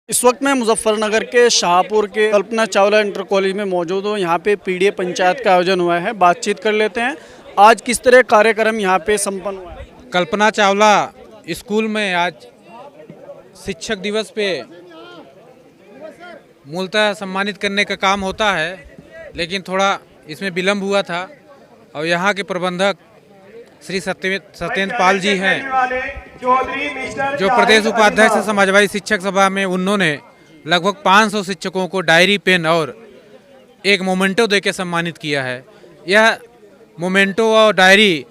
इस वक्त मैं मुजफ्फरनगर के शाहपुर के कल्पना चावला इंटर कॉलेज में मौजूद हूँ। यहाँ पे पीडीए पंचायत का आयोजन हुआ है। बातचीत कर लेते हैं आज किस तरह कार्यक्रम यहाँ पे संपन्न हुआ है। कल्पना चावला स्कूल में आज शिक्षक दिवस पे मूलतः सम्मानित करने का काम होता है, लेकिन थोड़ा इसमें विलम्ब हुआ था और यहाँ के प्रबंधक श्री सत्येंद्र पाल जी हैं, जो प्रदेश उपाध्यक्ष है समाजवादी शिक्षक सभा में। उन्होंने लगभग 500 शिक्षकों को डायरी, पेन और एक मोमेंटो देकर सम्मानित किया है। यह मोमेंटो और डायरी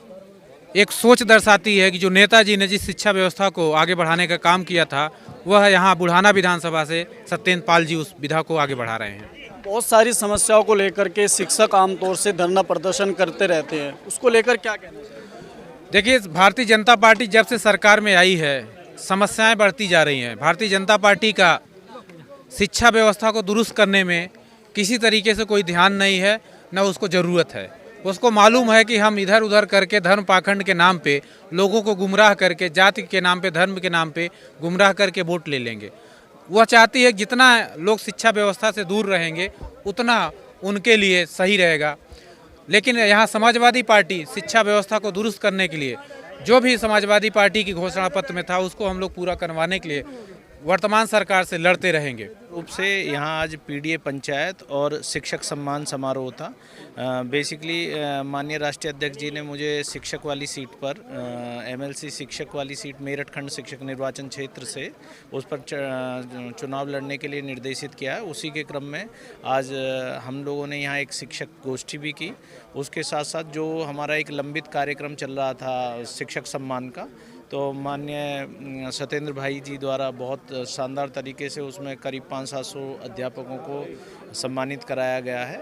एक सोच दर्शाती है कि जो नेताजी ने जिस शिक्षा व्यवस्था को आगे बढ़ाने का काम किया था, वह यहाँ बुढ़ाना विधानसभा से सत्येंद्र पाल जी उस विधा को आगे बढ़ा रहे हैं। बहुत सारी समस्याओं को लेकर के शिक्षक आमतौर से धरना प्रदर्शन करते रहते हैं, उसको लेकर क्या कहना है? देखिए, भारतीय जनता पार्टी जब से सरकार में आई है, समस्याएं बढ़ती जा रही हैं। भारतीय जनता पार्टी का शिक्षा व्यवस्था को दुरुस्त करने में किसी तरीके से कोई ध्यान नहीं है, न उसको ज़रूरत है। उसको मालूम है कि हम इधर उधर करके धर्म पाखंड के नाम पे लोगों को गुमराह करके, जाति के नाम पे, धर्म के नाम पे गुमराह करके वोट ले लेंगे। वह चाहती है कि जितना लोग शिक्षा व्यवस्था से दूर रहेंगे उतना उनके लिए सही रहेगा। लेकिन यहाँ समाजवादी पार्टी शिक्षा व्यवस्था को दुरुस्त करने के लिए जो भी समाजवादी पार्टी की घोषणा पत्र में था, उसको हम लोग पूरा करवाने के लिए वर्तमान सरकार से लड़ते रहेंगे। रूप से यहाँ आज पीडीए पंचायत और शिक्षक सम्मान समारोह था। बेसिकली माननीय राष्ट्रीय अध्यक्ष जी ने मुझे शिक्षक वाली सीट पर, एमएलसी शिक्षक वाली सीट, मेरठ खंड शिक्षक निर्वाचन क्षेत्र से उस पर चुनाव लड़ने के लिए निर्देशित किया है। उसी के क्रम में आज हम लोगों ने यहाँ एक शिक्षक गोष्ठी भी की। उसके साथ साथ जो हमारा एक लंबित कार्यक्रम चल रहा था शिक्षक सम्मान का, तो माननीय सत्येंद्र भाई जी द्वारा बहुत शानदार तरीके से उसमें करीब 500-700 अध्यापकों को सम्मानित कराया गया है।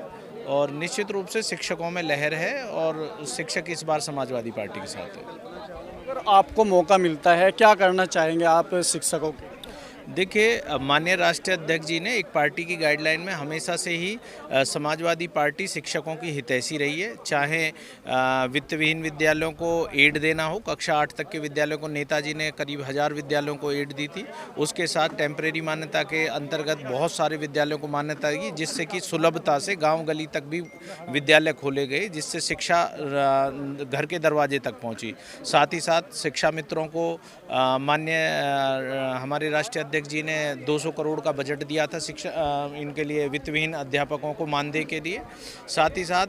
और निश्चित रूप से शिक्षकों में लहर है और शिक्षक इस बार समाजवादी पार्टी के साथ है। अगर आपको मौका मिलता है, क्या करना चाहेंगे आप शिक्षकों के? देखिए, माननीय राष्ट्रीय अध्यक्ष जी ने एक पार्टी की गाइडलाइन में हमेशा से ही समाजवादी पार्टी शिक्षकों की हितैषी रही है। चाहे वित्तविहीन विद्यालयों को एड देना हो, कक्षा 8 तक के विद्यालयों को नेताजी ने करीब 1000 विद्यालयों को एड दी थी। उसके साथ टेम्परेरी मान्यता के अंतर्गत बहुत सारे विद्यालयों को मान्यता दी, जिससे कि सुलभता से गाँव गली तक भी विद्यालय खोले गए, जिससे शिक्षा घर के दरवाजे तक पहुँची। साथ ही साथ शिक्षा मित्रों को माननीय हमारे राष्ट्रीय अध्यक्ष जी ने 200 करोड़ का बजट दिया था शिक्षा इनके लिए, वित्तविहीन अध्यापकों को मानदेय के लिए। साथ ही साथ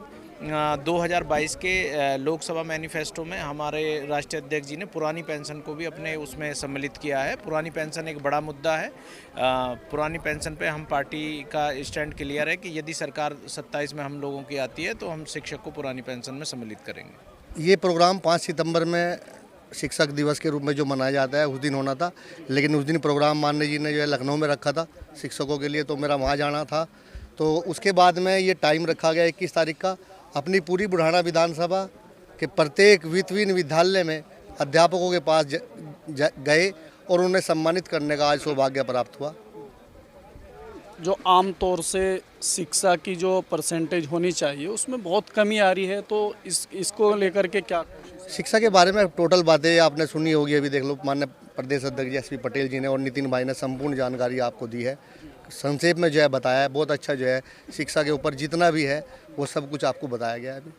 2022 के लोकसभा मैनिफेस्टो में हमारे राष्ट्रीय अध्यक्ष जी ने पुरानी पेंशन को भी अपने उसमें सम्मिलित किया है। पुरानी पेंशन एक बड़ा मुद्दा है। पुरानी पेंशन पे हम पार्टी का स्टैंड क्लियर है कि यदि सरकार 27 में हम लोगों की आती है तो हम शिक्षक को पुरानी पेंशन में सम्मिलित करेंगे। ये प्रोग्राम 5 सितंबर में शिक्षक दिवस के रूप में जो मनाया जाता है उस दिन होना था, लेकिन उस दिन प्रोग्राम माननीय जी ने जो है लखनऊ में रखा था शिक्षकों के लिए, तो मेरा वहाँ जाना था। तो उसके बाद में ये टाइम रखा गया 21 तारीख का। अपनी पूरी बुढ़ाना विधानसभा के प्रत्येक वित्तविहीन विद्यालय में अध्यापकों के पास गए और उन्हें सम्मानित करने का आज सौभाग्य प्राप्त हुआ। जो आमतौर से शिक्षा की जो परसेंटेज होनी चाहिए उसमें बहुत कमी आ रही है, तो इसको लेकर के क्या? शिक्षा के बारे में टोटल बातें आपने सुनी होगी, अभी देख लो। माननीय प्रदेश अध्यक्ष एसपी पटेल जी ने और नितिन भाई ने संपूर्ण जानकारी आपको दी है, संक्षेप में जो है बताया है। बहुत अच्छा जो है शिक्षा के ऊपर जितना भी है वो सब कुछ आपको बताया गया है अभी।